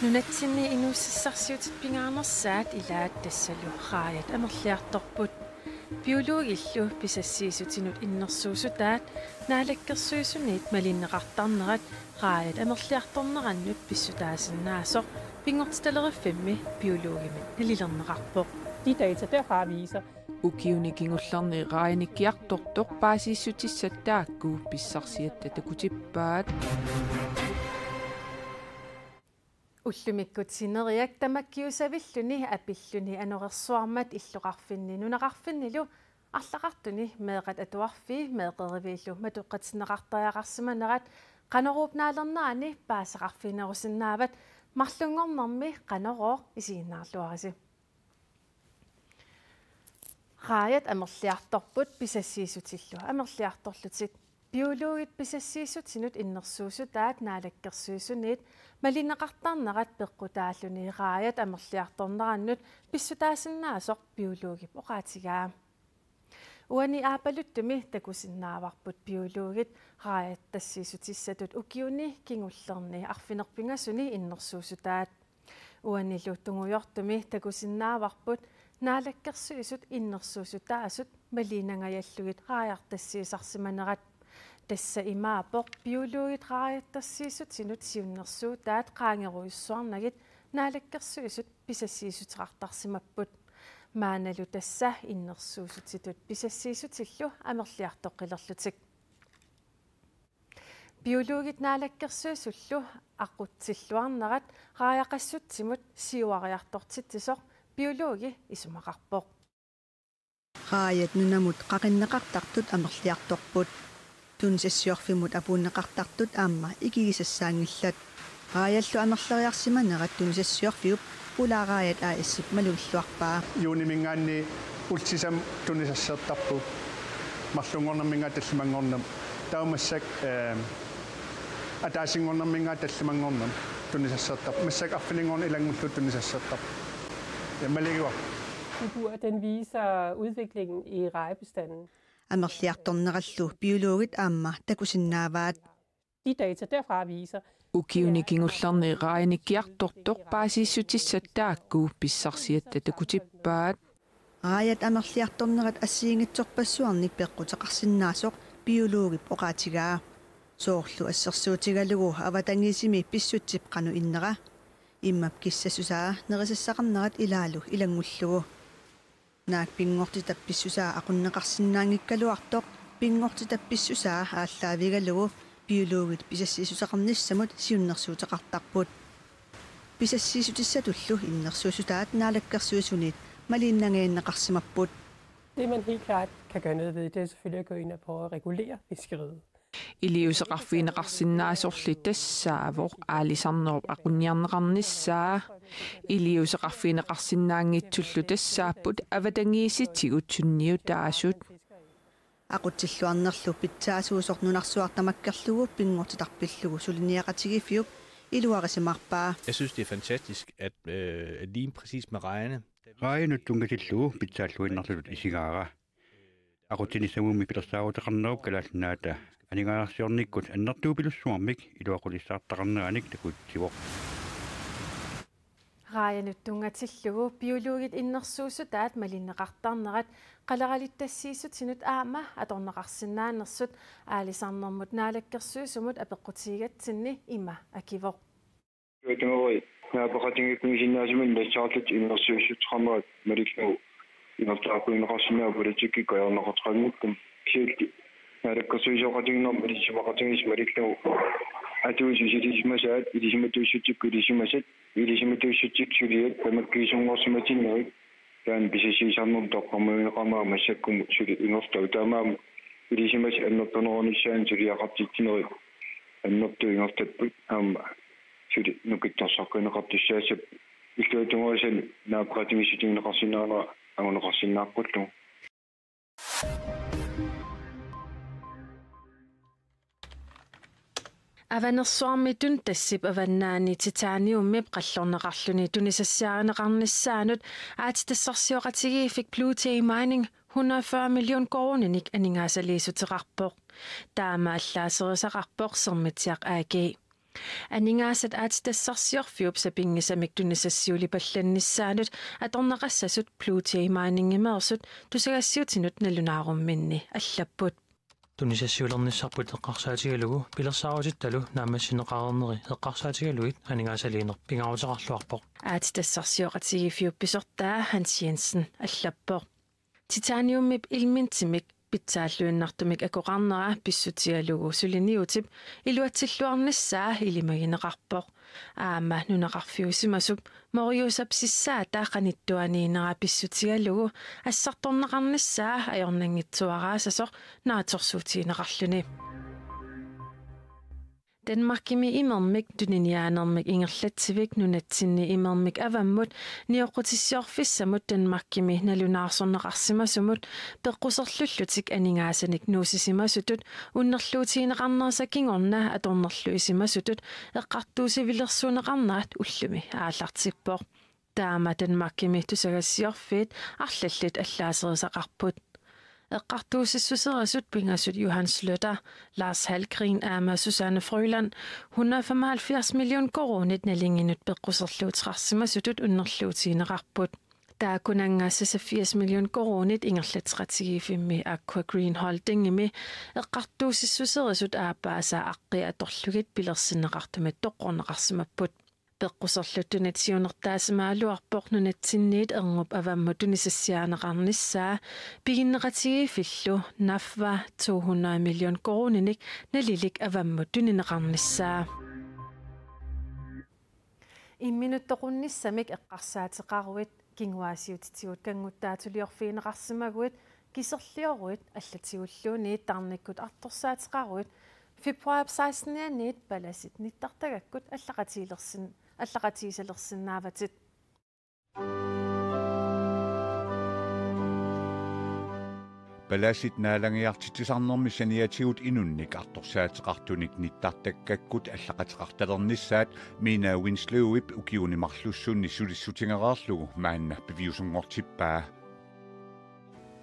Nunatsinni inuussissarsiutit pingaarnersaat ilaat tassalu raajat amerliartorput biologillu pisassiisutinut innersuusutaat naalakkersuisuniit malinneqartarnerat raajat amerliartornerannut pissutaasinnaasor pingortitalereffimmi biologimit nalilerneqarpoq. De data derfra viser ukiunikingullerni raajanikkiartortoq paasiissutissataakku pissarsiatta takutippaat Ullumikut sineriak tamakkiusavilluni apilluni anorersuarmat illuqarfinni nunaqarfinnilu арлақартуни меэқат атуарфи меэқеривииллу матуққатсинеқартариақарсиманерат қанеруупнаалернерани паасақарфинерусиннаават марлунгорнэрми қанероо исигиннаарлуариси раят амерлиарторпут писассиисутиллу амерлиарторлутик биологит писассиисутинут иннерсуусутаат наалаккерсуисунит малинеқартарнерат пеққутааллуни раят амерлиарторнераннут писсутаасиннаасоқ биологип оқаатигаа уани аапалуттуми такусиннааварпут биологит раят тассиисутиссатут укиуни кингуллерни арфинерпингасуни иннерсуусутаат уанилу тунгуйортуми такусиннааварпут наалаккерсуисут иннерсуусутаасут малинангаяллугит рааяартассиисарсиманерат тасса имаапоқ биологит рааяттассиисутинут сиуннерсуутаат qaangeruissuarnagit наалаккерсуисут писассиисутеқартарсимаппут maaнаlu тасса иннерсуусутитут писассиисутиллу амерлиартоққилерлутик биологит наалаккерсуисуллу аққутсиллуарнерат рааяқассутсимут сиуариартортитсисоқ биологи исумақарпоқ рааят нунамут қақиннеқартартут амерлиарторпут тунсассиорфимут апууннеқартартут аама игигисассаангиллат рааяллу амерлериарсиманерат тунсассиорфиуп пулаараят аиссип малуллуарпаа юунимингаанни улсисам тунисассертарпу марлунгорнэрмингаа таллимангорнам таумассак атаасингорнэрмингаа таллимангорнам тунисассертар массак арфилингорн илангуллу тунисассертар малигуа den viser udviklingen i rejebestanden. Амерлиарторнераллу биологит аама такусиннааваат De data derfra viser ukiunikingullerni raajanikkiartortoq paasiissutissataakku pissarsiatta takutippaat рааят амерлиарторнерат ассиингитсорпассуарник пеққутеқарсиннаасоқ биологип оқаатигаа соорлу ассерсуутигалугу аватангисими писсутсип қану иннера иммап киссасусаа нерисассақарнерат илаалу илангуллугу наак пингортитапписсусаа ақуннеқарсинаангиккалуартоқ пингортитапписсусаа ааллаавигалугу биологит писассиисусақарниссамут сиуннерсуутеқартарпут писассиисутиссатуллу иннерсуусутаат наалаккерсуисунит малииннангеиннеқарсимаппут det man helt klart kan gøre noget ved, det er selvfølgelig at gå ind og prøve at regulere fiskeriet. Iliuseqarfiineqarsinnaasorli tassaavoq aalisarnerup aqunniarneqarnissaa iliuseqarfiineqarsinnaangitsullu tassaapput avatangiisitigut sunniutaasut aqutsilluarnerlu pitsaasuusornunarsuartamakkerlugu pingortitarpillugu suliniaqatigifiup iluarisimarpaa. Jeg synes, det er fantastisk, at lige præcis med rejene. Rejene tungatillugu pitsaalluinnerlut isigaara. Aqutinissamumi pilersaavutaqarnerup kalalnaata aningaarsiornikkut annertuupilussuarmik iluaqulissartaqarneraanik takutsivoq. Raajanuttungatillugu biologit innersuusutaat malinneqartarnerat qaleralittassiissutinut aama atorneqarsinnaanersut aalisarnermut naalakkersuusumut apeqqutigatsinni ima akivoq. Tuatungori naapaqatingikkuisinnaasimun nassaaarlut innersuussuteqarnerat maliknu innertaakuineqarsinnaa politikki qajarneqartaqanngukkum kialti naalakkersuisoqatingner malissimaqatingis maliknu атуусисилисмасаат илисиматуиссутикку илисимасат илисиматуиссутик сулиат тамаккиисунгорсиматиннерик таан писасисарнер тоққамуинеқармаа массаккуму сули ингортау таамаам илисимас аннертонерониссаан сулиақартитсинерик аннерту ингортаппут аама сули нукиттарсаққинеқартуссаасап иллуатунгорисал наапқатимиссутингнеқарсинаанера агунеқарсинааққуллу Avanersuarmitun tassip avannaani titaniummip qallorneqarluni tunisassiarineqarnissaanut aatitassarsiuqatigiifik Blue Tay Mining 140 million kronenik aningaasaliisutiqarpoq taama allaaserisaqarpoq sermitiaq aagi aningaasat aatitassarsiorfiup sapingisamik tunissassiuli pallannissaanut atornaqassasut Pluto mining-imeersut tusagassiutinut nalunаарumminni allapput tunissassiulernisarput eqqarsaatigalugu pilersaarusittalu naamassineqarerneri eqqarsaatigaluit aningaasaliiner pingaruteqarluarpoq aatitassarsioqatigifiuppisortaa Hans Jensen allappoq titaniummip ilmintimik pitsaаллуиннартумик акоqarnera pissutialugu suliniutip iluatsilluarnissaa ilimagineqarpoq aama nunaqarfiusimasup moriusapsissaa taaqanittuaniinera pissutialugu assartorneqarnissaa ajornangitsuaraasasoq naatorsuutiineqarluni Danmarkimi imermik tuniniaanermik ingerlatsivik nunatsinni imermik avammut nioqutissiorfissamut Danmarkimi nalunаарsorneqarsimasumut peqquserlullutik aningaasanik nuusisimasutut unnerluutiineqarnersakingorna atornerluisimasutut eqqartuusivilersuuneqarnaat ullumi aallartippoq taama Danmarkimi tusagassiorfiit arlallut allaaserisaqarput eqqartuusissuserisut pingasut Johan Sløtter, Lars Hallgren aama Susanne Frøland 175 million koronit nalinginut peqquserluuteqarsimasutut unnerluutiineqarput taakunanngaassasa 80 million koronit ingerlatsratigifimmi Aqua Green Holdingimi eqqartuusissuserisut aapaasa aqqi atorlugit pilersineqartumat toqqorneqarsimapput peqquserluttunat siunertaasimaaluarpoq nunatsinniit erngub avammu tunisassiaaneqarnissaa piginneqatigifillu nafva 200 million koroninik nalilik avammu tunineqarnissaa imminuttoqunnissamik eqqarsaateqaruit kinguaasiutitigut kanguttaatuliorfiineqarsimaguit kiserliorut allatsigulluuni tarnikkut artorsaateqaruit februar 16 palasit nittartagakkut allaqatiisalersinnaavatit Palasit naalangiartitisarnermi saniatigut inunnik artorsaateqartunik nittartakkakkut allaqatiqartalernissaat Mina Winslow-ip ukiunimarlussunni sulissutingereerlugu maanna beviusungortippaa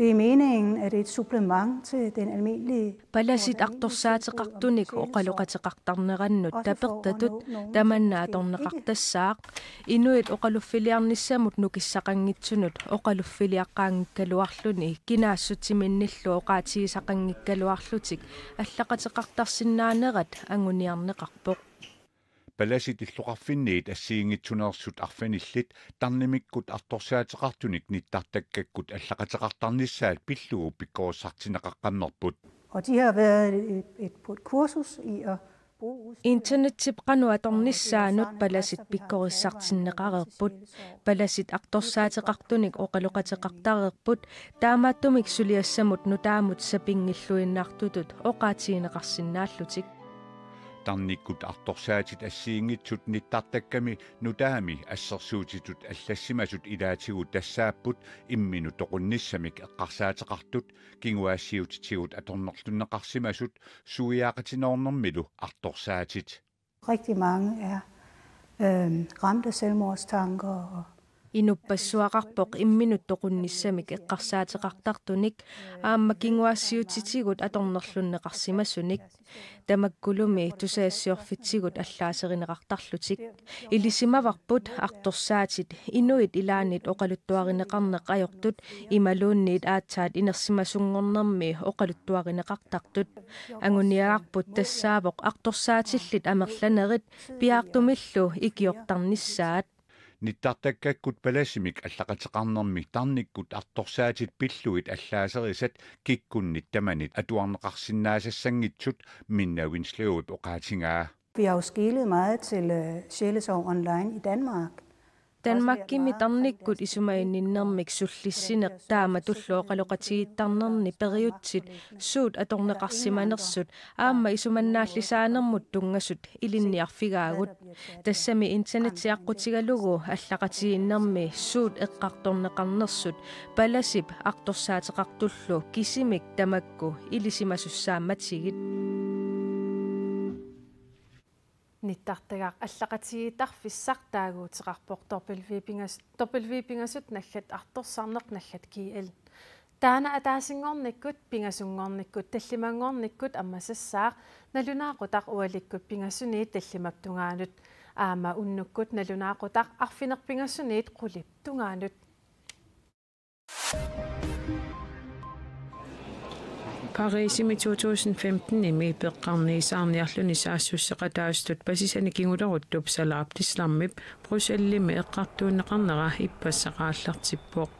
Det er meningen, at det er et supplement til den almindelige palasit aqtorsaateqartunik oqaluqatiqartarnerannut tapertatut tamannaatorneqartassaaq inuit oqaluffiliarnissamut nukissaqanngitsunut oqaluffiliaqqaangikkaluarluni kinaassutiminnillu oqaatigisaqanngikkaluarlutik allaqatiqartarsinnaanerat anguniarneqarpoq Palasit illuqarfinniit assiingitsuneersut arfanillit tarnimikkut artorsaateqartunik nittartakkakkut allaqatiqartarnissaat pillugu pikkorussartineqaqqammerput Og de har været på et kursus i at bruge Internettip qanuatornissaanut palasit pikkorissartinneqarerput palasit aqtorsaateqartunik oqaluqatiqartareerput taamaattumik suliassamut nutaamut sapingilluinnaartutut oqaatiineqarsinnaallutik tarnikkut artorsaatit assiingitsut nittartakkami nutaami assersuutitut allassimasut ilaatigut tassaapput imminu toqunnissamik eqqarsaateqartut kinguaassiutitigut atornerlunneqarsimasut suiaaqatinornermilu artorsaatit Rigtig mange er ramt af selvmordstanker og Inuppassuaqarpoq imminut toqunnissamik eqqarsaateqartartunik aamma kinguaassiutitigut atornerlunneqarsimasunik tamakkulumi tusaassiorfitsigut allaaserineqartarlutik ilisimavarput artorsaatit inuit ilaanit oqaluttuarineqarneq ajortut imaluunniit aatsaat inersimasungornermi oqaluttuarineqartartut anguniaarput tassaavoq artorsaatillit amerlanerit piaartumillu ikiortarnissaat nittartakkakkut palasimik allaqatiqarnermi tarnikkut artorsaatit pilluit allaaserisat kikkunnit tamanit atuarneqarsinnaasassangitsut Minna Winslow oqaatingaa vi har jo skelet meget til Sjælesorg Online i Danmark. Danmarkimi tarnikkut isumaininnermik sullissineq taama tulluoqaloqatigiittarnerni periutsit suut atorneqarsimanersut aamma isumannaallisaanermut tungasut ilinniarfigaagut tassami internetiaqqutigalugu allaqatigiinnermi suut eqqartorneqarnersut palasip aqtorsaateqartullu kisimik tamakku ilisimasussaammatigit nittartagaq allaqatigitarfissaq taaguuteqarpoq torpilviipingasut nallat artorsarneq nallat kiil taana ataasingornikkut pingasungornikkut tallimangornikkut ammasassaaq nalunaaqutaq ualikkut pingassuniit tallimaptungaanut aama unnukkut nalunaaqutaq arfinerpingassuniit qulip tungaanut Parisimi 2015 imi peqqarniisaarniarluni saassusseqataastut pasisani kinguleruttup salaaptislammip Brusellimi eqqartuunneqarnera ippassaqaallartippoq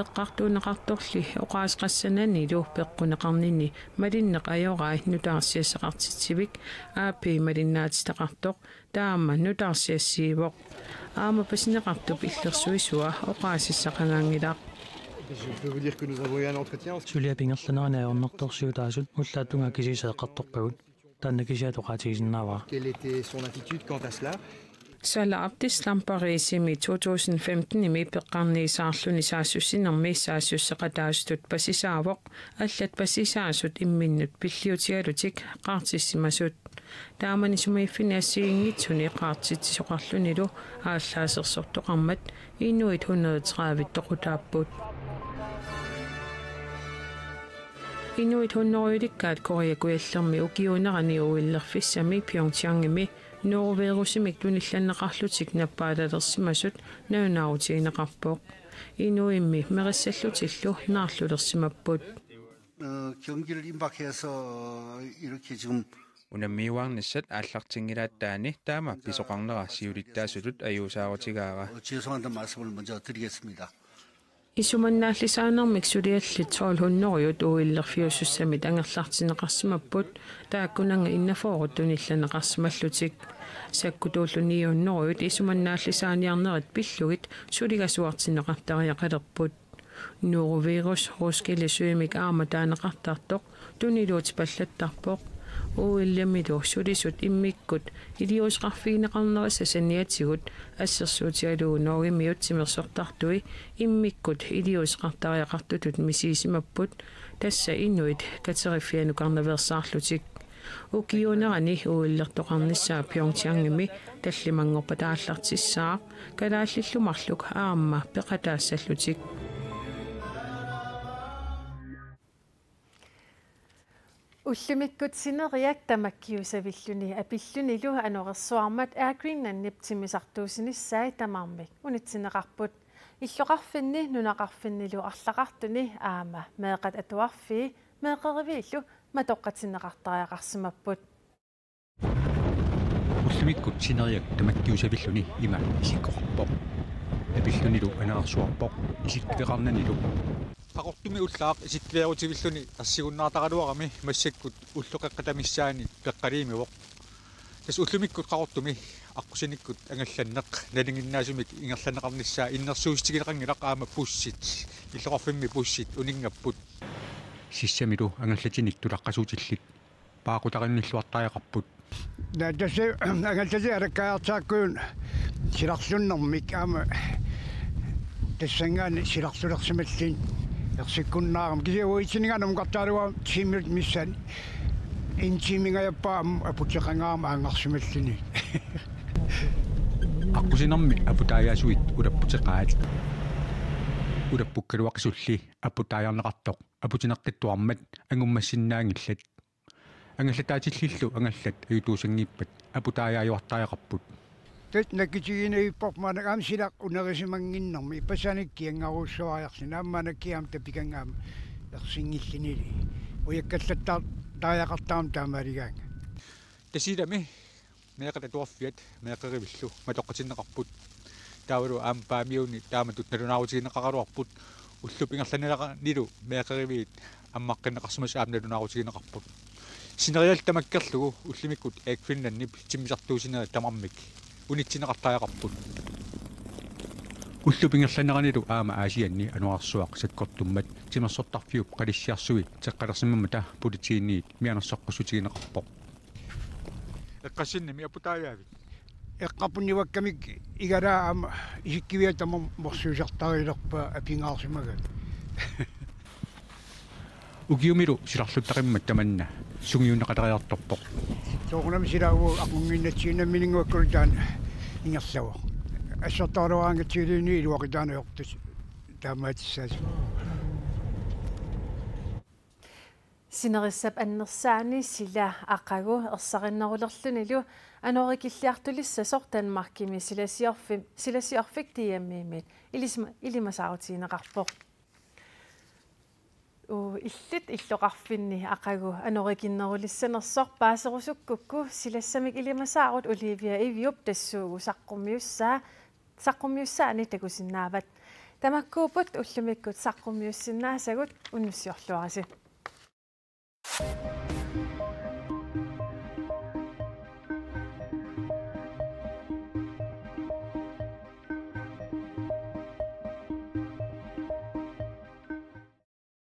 eqqartuunneqartorli oqaasqassanani lu peqquneqarnini malinneq ajorai nutaarsiassaqartitsivik aapi malinnaatistaqartoq taama nutaarsiassiivoq aama pasineqartup illersuisua oqaasissaqangaangilaq Je peux vous dire que nous avons eu un entretien. Julia pingerlanaana ornertorsiutaasut ullaattunga kisisaeqqartorpagut taannakisiatoqaatigisinnaavaa. Quelle était son attitude quant à cela? Salaaptislam Parisimi 2015 imi peqqarniisaarluni saassussinermi saassusseqataastut pasisaavoq allat pasisaasut imminnut pilliutigalutik qaartissimasut taamani sumiiffiniassiingitsuni qaartitsisoqarlunilu ааllaасерсортоqarmat inuit 130 toqutaapput Inuit hunnoruilikkaat Korea-kujallermi ukiunerani uillerfissami Pyeongchangimi Norverusimik tunillanneqarlutik nappaalalersиmasut naunaautigineqarpoq Inuimmi merissallutillu naarlulersimapput 경기를 임박해서 이렇게 지금 Unammiuarnissat aallartingilaataani taama pisoqarnera siulittaasulut ajuusaarotigaara 죄송하다는 말씀을 먼저 드리겠습니다. Isumannaallisaanermik suliallit soolhunnoruyut uillerfiusussamit angerlartineqarsimapput taakkunanga innafoorut tunillanneqarsimallutik sakkutuulluniunnoruyut isumannaallisaaniarnerit pillugit suligasuartineqartariaqalerput nuuruvirus ruskilisuimik aama taaneqartartoq tuniluut pallattarpoq uillamilu sulisut immikkut iliusqarfiineqarnerissa saniatigut assersuutialuunoogimiut simersortartui immikkut iliusqartariaqartutut misiisimapput tassa inuit katerifianukarnaversaarlutik ukiunerani uillertoqarnissaa Pyeongchangimi tallimangorpataallartissaaq kalaallillumarluk aamma peqataassallutik Ullimikkut sineriak tamakkiusavilluni apillunilu anorersuarmat aagreenannip timisartuusinissai tamarmik unitsineqarput illoqarfinni nunaqarfinnilu arlaqartuni aama meeqat atuarfii meeqeriviillu matoqqatineqartariaqarsimapput Ullimikkut sineriak tamakkiusavilluni ima isikkoqarpoq apillunilu anerersuarpoq isikkeqarnanilu Paqortumi ullaaq isikkileerutivilluni assigunnaartaqaluarami massakkut ulluqeqqatamissaani peqqaliimivoq tas ullumikkut qaqortumi аққусиниккут ангалланнеқ налингиннаасумик ингерланеқарнissaa иннерсуустигилеқангилақ аама пуссит иллоқарфимми пуссит унингаппут сиссамилу ангаллатиник тулаққасуутиллит паақутаринниллуартариақарпут тасе ангаллати араккаартааккуун силарсуннэрмик аама тассангаани силарсулерсималлин ерсиккуннаарам кисиуитсингаанам картаалуа тиммит миссан интимингаяппаам апутеқангаама аангарсималлини аққусинэрми апутааяасуит улаппутеқаат улаппуккалуақисулли апутааяарнеқартоқ апутинеққиттуармат ангуммассиннаангиллат ангаллатаатиллиллу ангаллат аютуусангиппат апутааяаюартариақарпут тэт накитигинеиппормаана аамсилақ унерисимангиннэрми ипасаникки ангаруussуариарсина аамманаккиаам тапикангаам ерсингиллинили уяккаллаттаар тааяқартаам таамаалигаанга тасилами меэката туарфиат меэкеривиллу матоққатиннеқарпут таавалу аампаамиуни тааматут налунаарутигинеқаруарпут уллуп ингерланилаqa меэкеривиит аммаққиннеқарсимас аамналунаарутигинеқарпут синериал тамаккерлугу уллимиккут эакфиннаннип тиммисартуусинера тамармик унитсинеқартааяқарпут уллуп ингерланеранилу аама аасианни ануарсуақ саккортуммат тимерсортарфиуп қалиссиарсуит теққалерсимамма та политиинниит мианерсоққуссутигинеқарпоқ эққассинними апутааявит эққапунниваккамик игараама исиккивиатама морсуусартарилерпа апингаарсимагат угиумилу силарлуттариммат таманна сунгиуннеқалериарторпоқ тоонами силаагу ақунгиннатсиинамминингуаккултаан ингерлава ассортаалуаангатсилини илуақитаанаёртус таамаатиссаас Sinerissap annersaani sila aqagu ersaqinnerulerlunilu anorikillaartulissasor Danmarkimi silasiorfik tiammiimit ilimasaautiineqarpoq illit illoqarfinni aqagu anorikinnerulissanersor paaserusukkukku silassamik ilimasaarut Olivia Iviup tassuugu saqqummiussaani takusinnaavat tamakkuuput ullumikgut saqqummiussinaasagut unnussiorluarasi